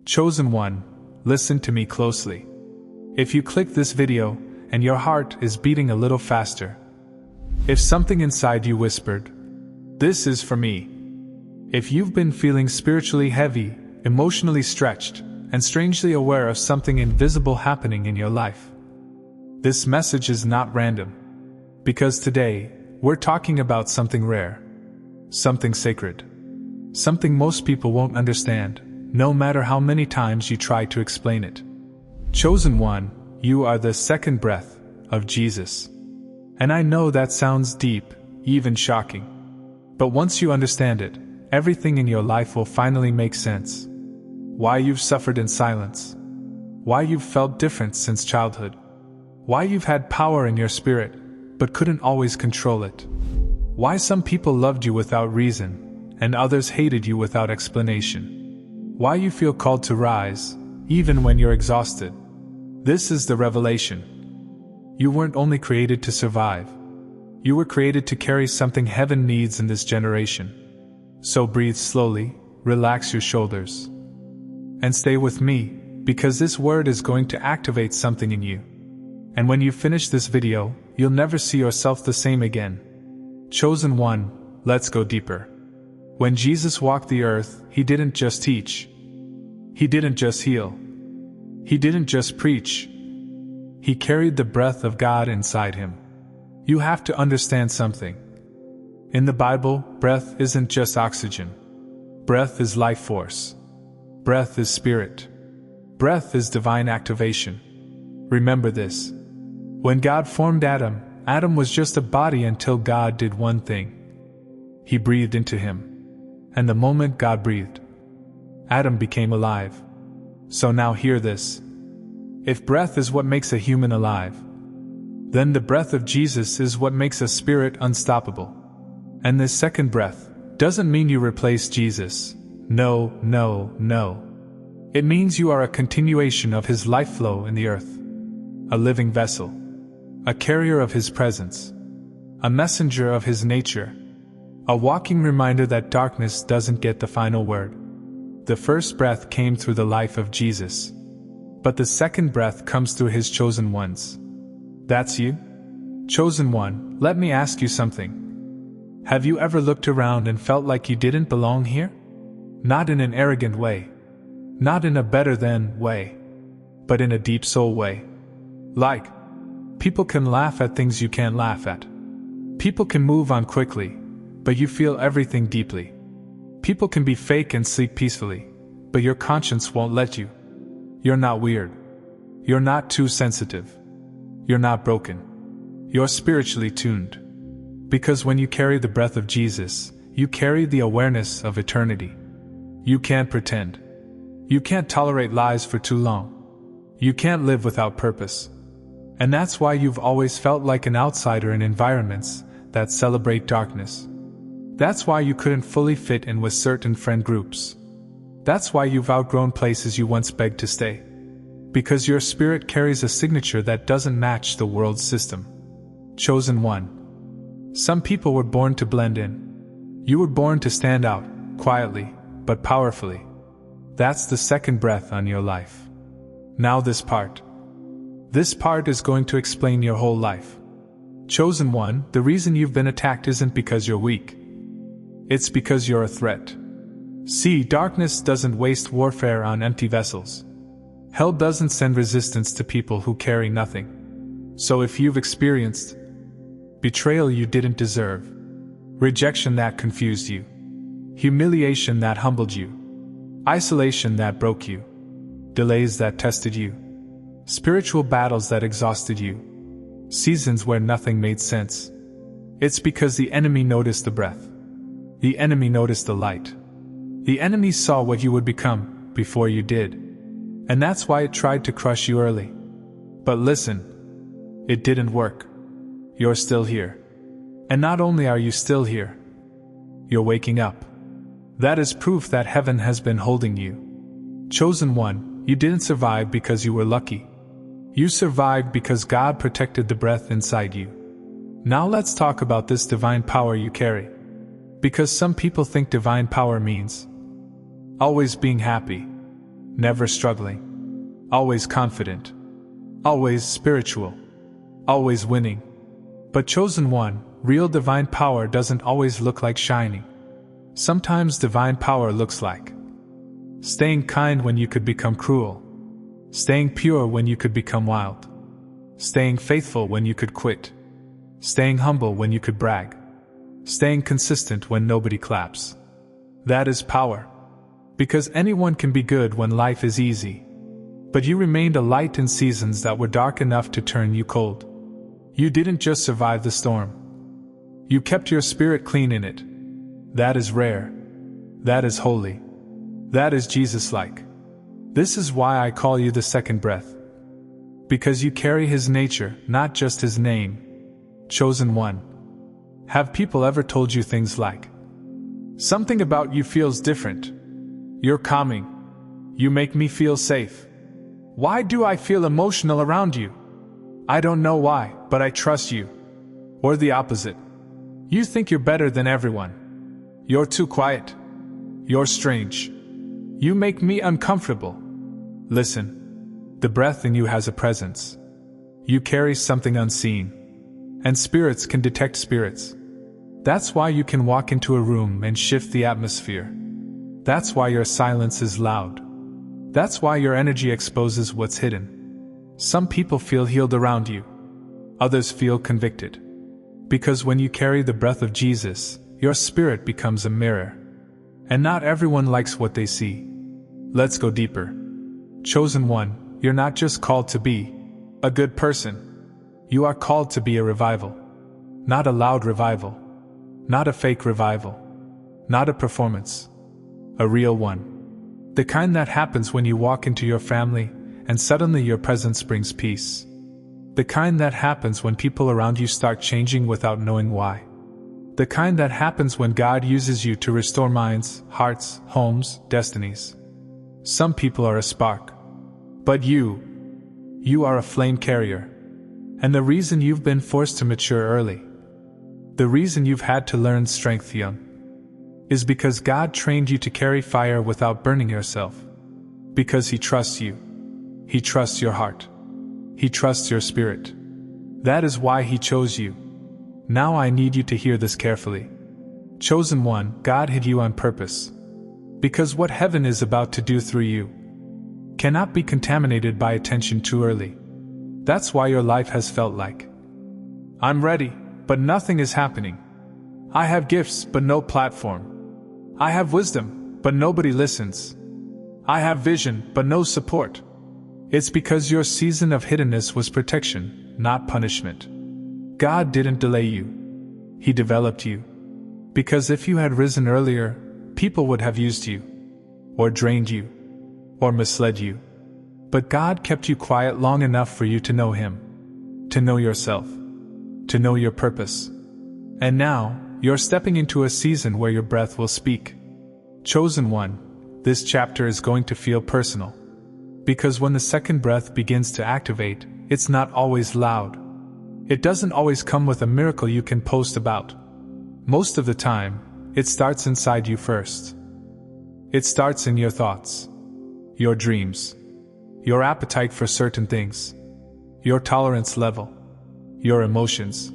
Chosen one, listen to me closely. If you click this video, and your heart is beating a little faster, if something inside you whispered, "This is for me," if you've been feeling spiritually heavy, emotionally stretched, and strangely aware of something invisible happening in your life, this message is not random. Because today, we're talking about something rare, something sacred, something most people won't understand, no matter how many times you try to explain it. Chosen one, you are the second breath of Jesus. And I know that sounds deep, even shocking. But once you understand it, everything in your life will finally make sense. Why you've suffered in silence. Why you've felt different since childhood. Why you've had power in your spirit, but couldn't always control it. Why some people loved you without reason, and others hated you without explanation. Why you feel called to rise, even when you're exhausted. This is the revelation. You weren't only created to survive. You were created to carry something heaven needs in this generation. So breathe slowly, relax your shoulders, and stay with me, because this word is going to activate something in you. And when you finish this video, you'll never see yourself the same again. Chosen one, let's go deeper. When Jesus walked the earth, he didn't just teach. He didn't just heal. He didn't just preach. He carried the breath of God inside him. You have to understand something. In the Bible, breath isn't just oxygen. Breath is life force. Breath is spirit. Breath is divine activation. Remember this. When God formed Adam, Adam was just a body until God did one thing. He breathed into him. And the moment God breathed, Adam became alive. So now hear this. If breath is what makes a human alive, then the breath of Jesus is what makes a spirit unstoppable. And this second breath doesn't mean you replace Jesus. No, no, no. It means you are a continuation of his life flow in the earth. A living vessel. A carrier of his presence. A messenger of his nature. A walking reminder that darkness doesn't get the final word. The first breath came through the life of Jesus. But the second breath comes through his chosen ones. That's you? Chosen one, let me ask you something. Have you ever looked around and felt like you didn't belong here? Not in an arrogant way. Not in a better than way. But in a deep soul way. Like, people can laugh at things you can't laugh at. People can move on quickly, but you feel everything deeply. People can be fake and sleep peacefully, but your conscience won't let you. You're not weird. You're not too sensitive. You're not broken. You're spiritually tuned. Because when you carry the breath of Jesus, you carry the awareness of eternity. You can't pretend. You can't tolerate lies for too long. You can't live without purpose. And that's why you've always felt like an outsider in environments that celebrate darkness. That's why you couldn't fully fit in with certain friend groups. That's why you've outgrown places you once begged to stay. Because your spirit carries a signature that doesn't match the world's system. Chosen one. Some people were born to blend in. You were born to stand out, quietly, but powerfully. That's the second breath on your life. Now this part. This part is going to explain your whole life. Chosen one, the reason you've been attacked isn't because you're weak. It's because you're a threat. See, darkness doesn't waste warfare on empty vessels. Hell doesn't send resistance to people who carry nothing. So if you've experienced betrayal you didn't deserve, rejection that confused you, humiliation that humbled you, isolation that broke you, delays that tested you, spiritual battles that exhausted you, seasons where nothing made sense, it's because the enemy noticed the breath. The enemy noticed the light. The enemy saw what you would become before you did. And that's why it tried to crush you early. But listen, it didn't work. You're still here. And not only are you still here, you're waking up. That is proof that heaven has been holding you. Chosen one, you didn't survive because you were lucky. You survived because God protected the breath inside you. Now let's talk about this divine power you carry. Because some people think divine power means always being happy, never struggling, always confident, always spiritual, always winning. But chosen one, real divine power doesn't always look like shining. Sometimes divine power looks like staying kind when you could become cruel, staying pure when you could become wild, staying faithful when you could quit, staying humble when you could brag, staying consistent when nobody claps. That is power. Because anyone can be good when life is easy. But you remained a light in seasons that were dark enough to turn you cold. You didn't just survive the storm. You kept your spirit clean in it. That is rare. That is holy. That is Jesus-like. This is why I call you the second breath. Because you carry His nature, not just His name. Chosen one. Have people ever told you things like, something about you feels different? You're calming. You make me feel safe. Why do I feel emotional around you? I don't know why, but I trust you. Or the opposite. You think you're better than everyone. You're too quiet. You're strange. You make me uncomfortable. Listen. The breath in you has a presence. You carry something unseen. And spirits can detect spirits. That's why you can walk into a room and shift the atmosphere. That's why your silence is loud. That's why your energy exposes what's hidden. Some people feel healed around you. Others feel convicted. Because when you carry the breath of Jesus, your spirit becomes a mirror. And not everyone likes what they see. Let's go deeper. Chosen one, you're not just called to be a good person. You are called to be a revival. Not a loud revival. Not a fake revival. Not a performance. A real one. The kind that happens when you walk into your family and suddenly your presence brings peace. The kind that happens when people around you start changing without knowing why. The kind that happens when God uses you to restore minds, hearts, homes, destinies. Some people are a spark. But you are a flame carrier. And the reason you've been forced to mature early, the reason you've had to learn strength young, is because God trained you to carry fire without burning yourself. Because He trusts you. He trusts your heart. He trusts your spirit. That is why He chose you. Now I need you to hear this carefully. Chosen one, God hid you on purpose. Because what heaven is about to do through you cannot be contaminated by attention too early. That's why your life has felt like, I'm ready, but nothing is happening. I have gifts, but no platform. I have wisdom, but nobody listens. I have vision, but no support. It's because your season of hiddenness was protection, not punishment. God didn't delay you. He developed you. Because if you had risen earlier, people would have used you, or drained you, or misled you. But God kept you quiet long enough for you to know Him, to know yourself, to know your purpose. And now, you're stepping into a season where your breath will speak. Chosen one, this chapter is going to feel personal. Because when the second breath begins to activate, it's not always loud. It doesn't always come with a miracle you can post about. Most of the time, it starts inside you first. It starts in your thoughts, your dreams, your appetite for certain things, your tolerance level, your emotions,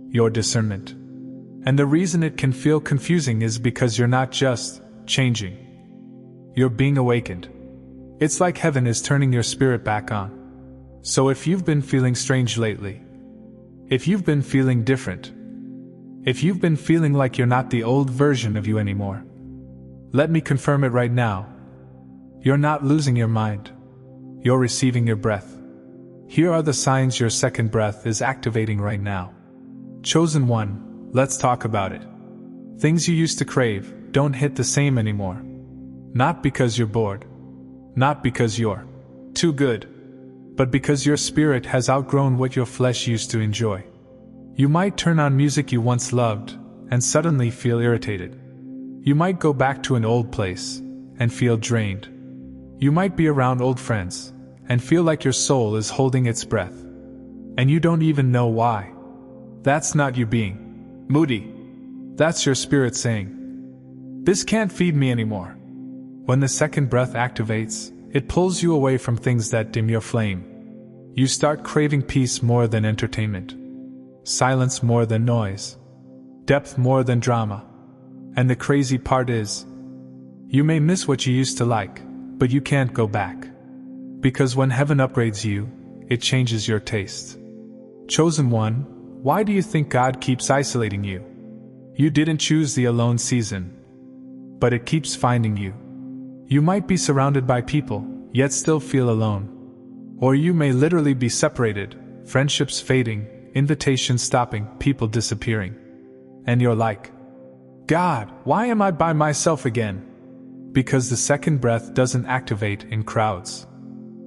your discernment. And the reason it can feel confusing is because you're not just changing. You're being awakened. It's like heaven is turning your spirit back on. So if you've been feeling strange lately, if you've been feeling different, if you've been feeling like you're not the old version of you anymore, let me confirm it right now. You're not losing your mind. You're receiving your breath. Here are the signs your second breath is activating right now. Chosen one, let's talk about it. Things you used to crave don't hit the same anymore. Not because you're bored. Not because you're too good. But because your spirit has outgrown what your flesh used to enjoy. You might turn on music you once loved and suddenly feel irritated. You might go back to an old place and feel drained. You might be around old friends and feel like your soul is holding its breath. And you don't even know why. That's not you being moody. That's your spirit saying, this can't feed me anymore. When the second breath activates, It pulls you away from things that dim your flame. You start craving peace more than entertainment, silence more than noise, depth more than drama. And the crazy part is, you may miss what you used to like, but you can't go back. Because when heaven upgrades you, it changes your taste. Chosen one, why do you think God keeps isolating you? You didn't choose the alone season, but it keeps finding you. You might be surrounded by people, yet still feel alone. Or you may literally be separated, friendships fading, invitations stopping, people disappearing. And you're like, God, why am I by myself again? Because the second breath doesn't activate in crowds.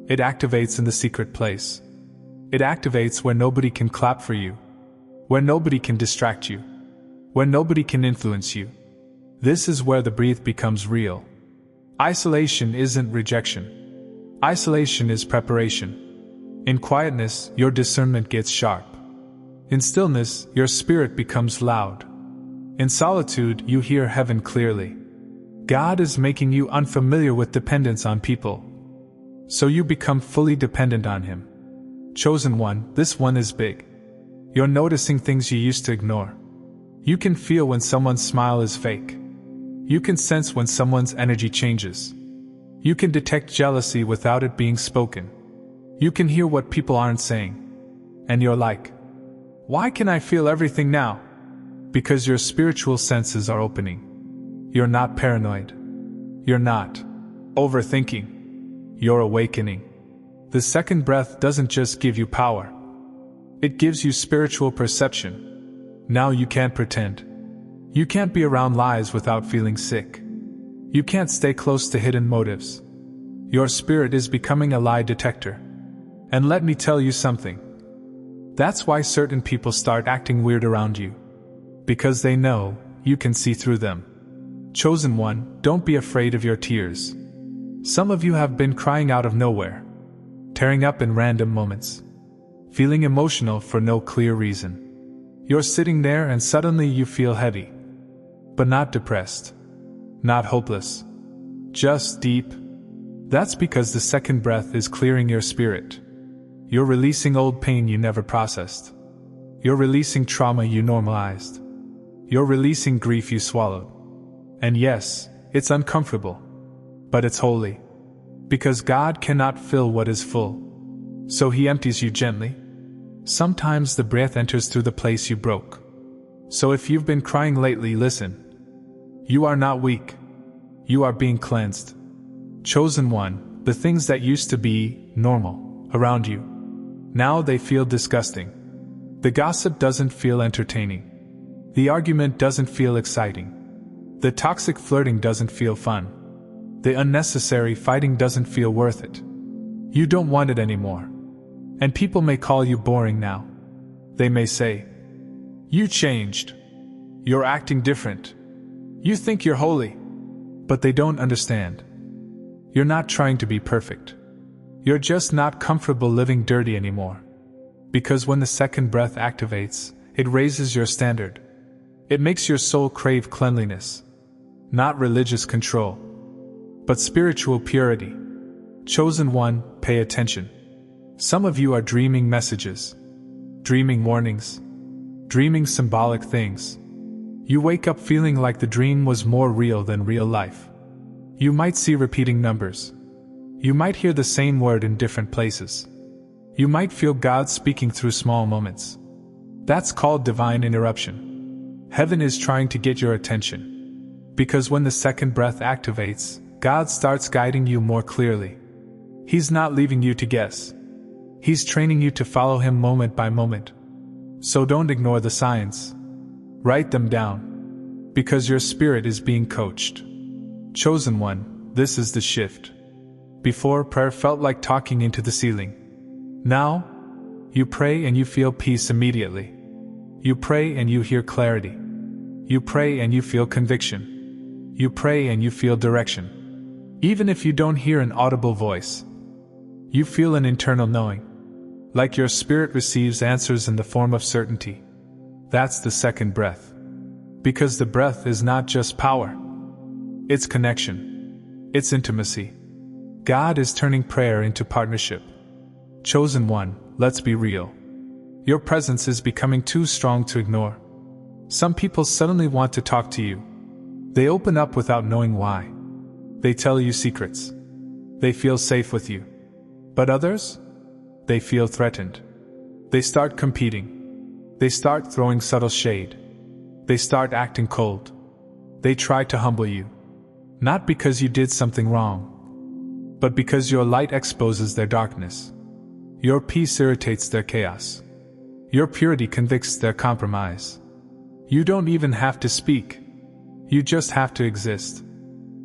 It activates in the secret place. It activates where nobody can clap for you, where nobody can distract you, where nobody can influence you. This is where the breathe becomes real. Isolation isn't rejection. Isolation is preparation. In quietness, your discernment gets sharp. In stillness, your spirit becomes loud. In solitude, you hear heaven clearly. God is making you unfamiliar with dependence on people, so you become fully dependent on Him. Chosen one, this one is big. You're noticing things you used to ignore. You can feel when someone's smile is fake. You can sense when someone's energy changes. You can detect jealousy without it being spoken. You can hear what people aren't saying. And you're like, why can I feel everything now? Because your spiritual senses are opening. You're not paranoid. You're not overthinking. You're awakening. The second breath doesn't just give you power. It gives you spiritual perception. Now you can't pretend. You can't be around lies without feeling sick. You can't stay close to hidden motives. Your spirit is becoming a lie detector. And let me tell you something. That's why certain people start acting weird around you. Because they know you can see through them. Chosen one, don't be afraid of your tears. Some of you have been crying out of nowhere, tearing up in random moments, feeling emotional for no clear reason. You're sitting there and suddenly you feel heavy, but not depressed, not hopeless, just deep. That's because the second breath is clearing your spirit. You're releasing old pain you never processed. You're releasing trauma you normalized. You're releasing grief you swallowed. And yes, it's uncomfortable, but it's holy. Because God cannot fill what is full. So He empties you gently. Sometimes the breath enters through the place you broke. So if you've been crying lately, listen. You are not weak. You are being cleansed. Chosen one, the things that used to be normal around you, now they feel disgusting. The gossip doesn't feel entertaining. The argument doesn't feel exciting. The toxic flirting doesn't feel fun. The unnecessary fighting doesn't feel worth it. You don't want it anymore. And people may call you boring now. They may say, you changed. You're acting different. You think you're holy. But they don't understand. You're not trying to be perfect. You're just not comfortable living dirty anymore. Because when the second breath activates, it raises your standard. It makes your soul crave cleanliness. Not religious control, but spiritual purity. Chosen one, pay attention. Some of you are dreaming messages, dreaming warnings, dreaming symbolic things. You wake up feeling like the dream was more real than real life. You might see repeating numbers. You might hear the same word in different places. You might feel God speaking through small moments. That's called divine interruption. Heaven is trying to get your attention. Because when the second breath activates, God starts guiding you more clearly. He's not leaving you to guess. He's training you to follow Him moment by moment. So don't ignore the signs. Write them down. Because your spirit is being coached. Chosen one, this is the shift. Before, prayer felt like talking into the ceiling. Now, you pray and you feel peace immediately. You pray and you hear clarity. You pray and you feel conviction. You pray and you feel direction. Even if you don't hear an audible voice, you feel an internal knowing. Like your spirit receives answers in the form of certainty. That's the second breath. Because the breath is not just power. It's connection. It's intimacy. God is turning prayer into partnership. Chosen one, let's be real. Your presence is becoming too strong to ignore. Some people suddenly want to talk to you. They open up without knowing why. They tell you secrets. They feel safe with you. But others? They feel threatened. They start competing. They start throwing subtle shade. They start acting cold. They try to humble you. Not because you did something wrong, but because your light exposes their darkness. Your peace irritates their chaos. Your purity convicts their compromise. You don't even have to speak. You just have to exist.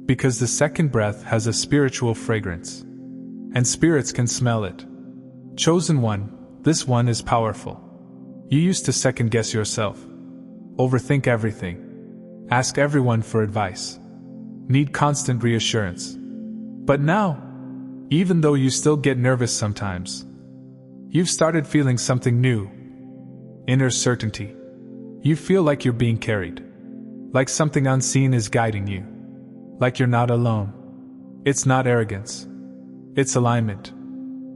Because the second breath has a spiritual fragrance. And spirits can smell it. Chosen one, this one is powerful. You used to second guess yourself. Overthink everything. Ask everyone for advice. Need constant reassurance. But now, even though you still get nervous sometimes, you've started feeling something new. Inner certainty. You feel like you're being carried. Like something unseen is guiding you. Like you're not alone. It's not arrogance. It's alignment.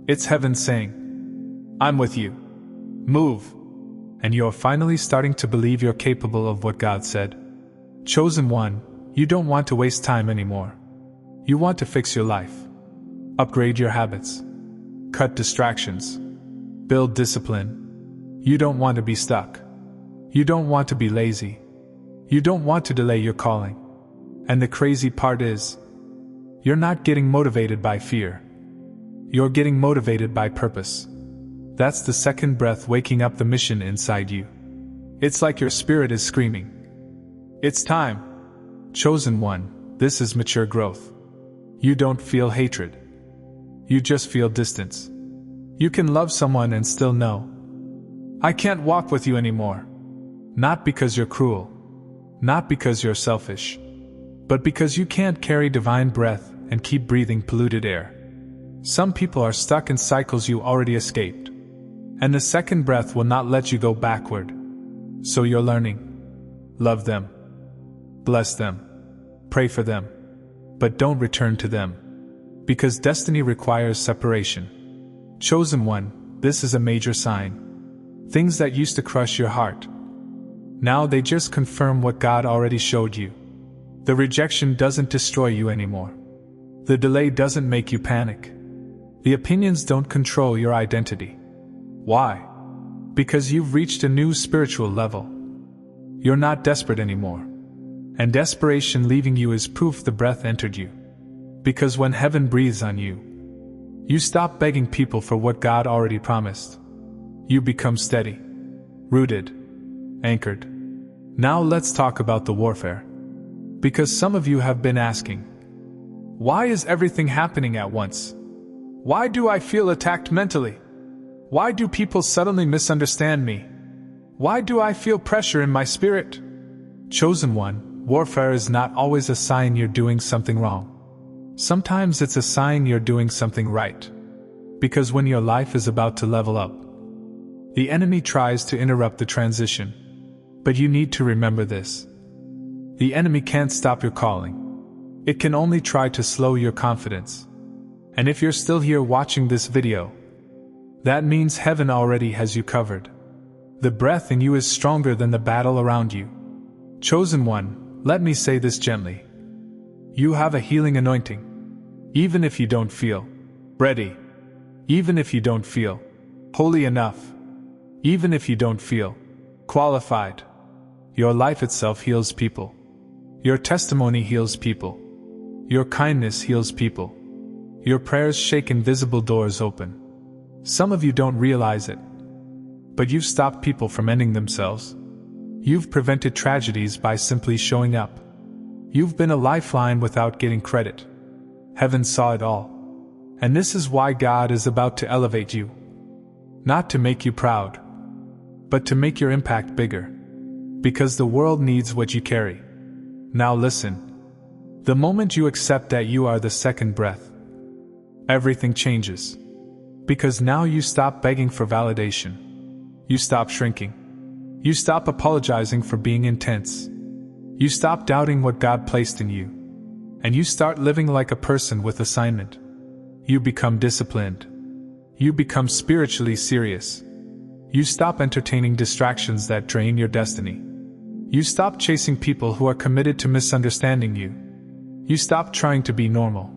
It's heaven saying, I'm with you. Move. And you're finally starting to believe you're capable of what God said. Chosen one, you don't want to waste time anymore. You want to fix your life. Upgrade your habits. Cut distractions. Build discipline. You don't want to be stuck. You don't want to be lazy. You don't want to delay your calling. And the crazy part is, you're not getting motivated by fear. You're getting motivated by purpose. That's the second breath waking up the mission inside you. It's like your spirit is screaming. It's time. Chosen one, this is mature growth. You don't feel hatred. You just feel distance. You can love someone and still know, I can't walk with you anymore. Not because you're cruel. Not because you're selfish. But because you can't carry divine breath and keep breathing polluted air. Some people are stuck in cycles you already escaped. And the second breath will not let you go backward. So you're learning. Love them. Bless them. Pray for them. But don't return to them. Because destiny requires separation. Chosen one, this is a major sign. Things that used to crush your heart. Now they just confirm what God already showed you. The rejection doesn't destroy you anymore. The delay doesn't make you panic. The opinions don't control your identity. Why? Because you've reached a new spiritual level. You're not desperate anymore. And desperation leaving you is proof the breath entered you. Because when heaven breathes on you, you stop begging people for what God already promised. You become steady, rooted, anchored. Now let's talk about the warfare. Because some of you have been asking, why is everything happening at once? Why do I feel attacked mentally? Why do people suddenly misunderstand me? Why do I feel pressure in my spirit? Chosen one, warfare is not always a sign you're doing something wrong. Sometimes it's a sign you're doing something right. Because when your life is about to level up, the enemy tries to interrupt the transition. But you need to remember this. The enemy can't stop your calling. It can only try to slow your confidence. And if you're still here watching this video, that means heaven already has you covered. The breath in you is stronger than the battle around you. Chosen one, let me say this gently. You have a healing anointing. Even if you don't feel ready. Even if you don't feel holy enough. Even if you don't feel qualified. Your life itself heals people. Your testimony heals people. Your kindness heals people. Your prayers shake invisible doors open. Some of you don't realize it. But you've stopped people from ending themselves. You've prevented tragedies by simply showing up. You've been a lifeline without getting credit. Heaven saw it all. And this is why God is about to elevate you. Not to make you proud, but to make your impact bigger. Because the world needs what you carry. Now listen. The moment you accept that you are the second breath, everything changes. Because now you stop begging for validation. You stop shrinking. You stop apologizing for being intense. You stop doubting what God placed in you. And you start living like a person with assignment. You become disciplined. You become spiritually serious. You stop entertaining distractions that drain your destiny. You stop chasing people who are committed to misunderstanding you. You stop trying to be normal.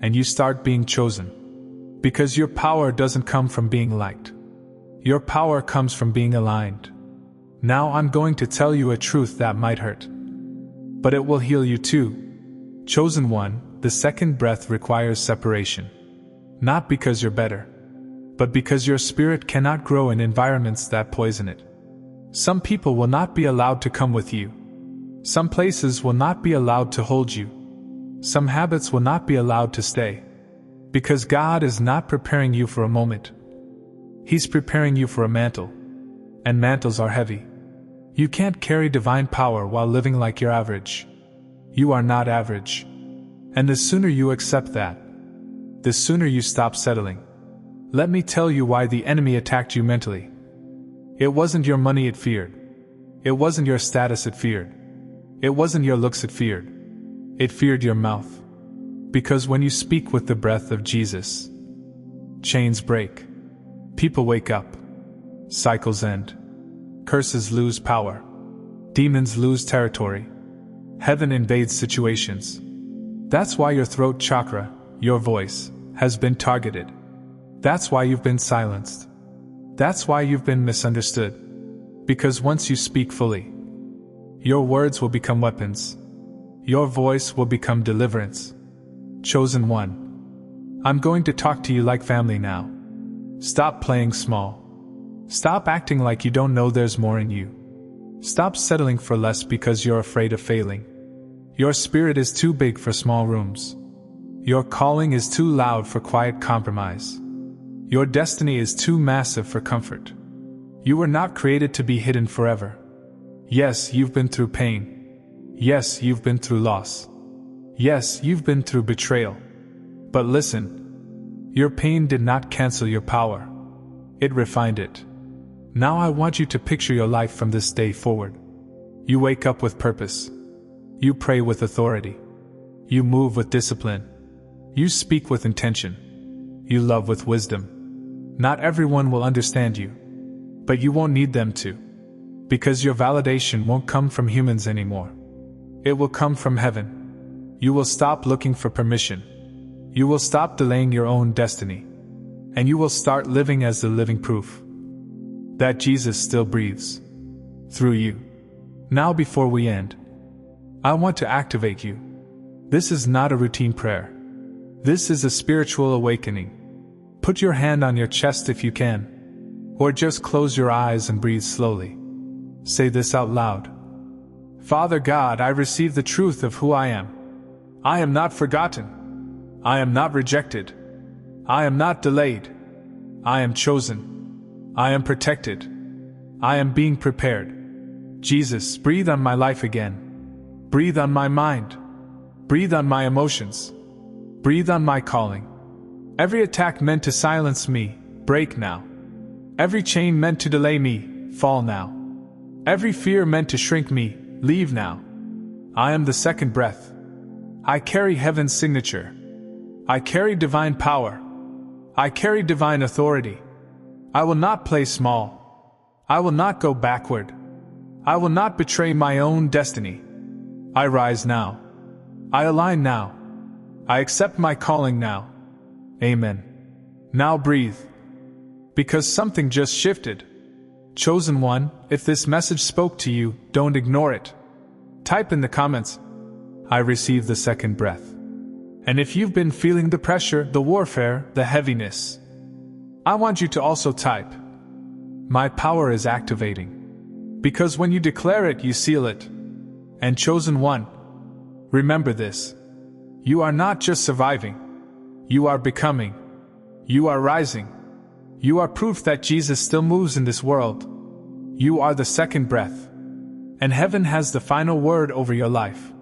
And you start being chosen. Because your power doesn't come from being liked. Your power comes from being aligned. Now I'm going to tell you a truth that might hurt. But it will heal you too. Chosen one, the second breath requires separation. Not because you're better, but because your spirit cannot grow in environments that poison it. Some people will not be allowed to come with you. Some places will not be allowed to hold you. Some habits will not be allowed to stay. Because God is not preparing you for a moment. He's preparing you for a mantle. And mantles are heavy. You can't carry divine power while living like you're average. You are not average. And the sooner you accept that, the sooner you stop settling. Let me tell you why the enemy attacked you mentally. It wasn't your money it feared. It wasn't your status it feared. It wasn't your looks it feared. It feared your mouth. Because when you speak with the breath of Jesus, chains break. People wake up. Cycles end. Curses lose power. Demons lose territory. Heaven invades situations. That's why your throat chakra, your voice, has been targeted. That's why you've been silenced. That's why you've been misunderstood. Because once you speak fully, your words will become weapons. Your voice will become deliverance. Chosen one. I'm going to talk to you like family now. Stop playing small. Stop acting like you don't know there's more in you. Stop settling for less because you're afraid of failing. Your spirit is too big for small rooms. Your calling is too loud for quiet compromise. Your destiny is too massive for comfort. You were not created to be hidden forever. Yes, you've been through pain. Yes, you've been through loss. Yes, you've been through betrayal. But listen, your pain did not cancel your power. It refined it. Now I want you to picture your life from this day forward. You wake up with purpose. You pray with authority. You move with discipline. You speak with intention. You love with wisdom. Not everyone will understand you, but you won't need them to. Because your validation won't come from humans anymore. It will come from heaven. You will stop looking for permission. You will stop delaying your own destiny. And you will start living as the living proof that Jesus still breathes through you. Now before we end, I want to activate you. This is not a routine prayer. This is a spiritual awakening. Put your hand on your chest if you can, or just close your eyes and breathe slowly. Say this out loud. Father God, I receive the truth of who I am. I am not forgotten. I am not rejected. I am not delayed. I am chosen. I am protected. I am being prepared. Jesus, breathe on my life again. Breathe on my mind. Breathe on my emotions. Breathe on my calling. Every attack meant to silence me, break now. Every chain meant to delay me, fall now. Every fear meant to shrink me, leave now. I am the second breath. I carry heaven's signature. I carry divine power. I carry divine authority. I will not play small. I will not go backward. I will not betray my own destiny. I rise now. I align now. I accept my calling now. Amen. Now breathe. Because something just shifted. Chosen one, if this message spoke to you, don't ignore it. Type in the comments, I receive the second breath. And if you've been feeling the pressure, the warfare, the heaviness, I want you to also type, my power is activating. Because when you declare it, you seal it. And chosen one, remember this. You are not just surviving. You are becoming. You are rising. You are proof that Jesus still moves in this world. You are the second breath. And heaven has the final word over your life.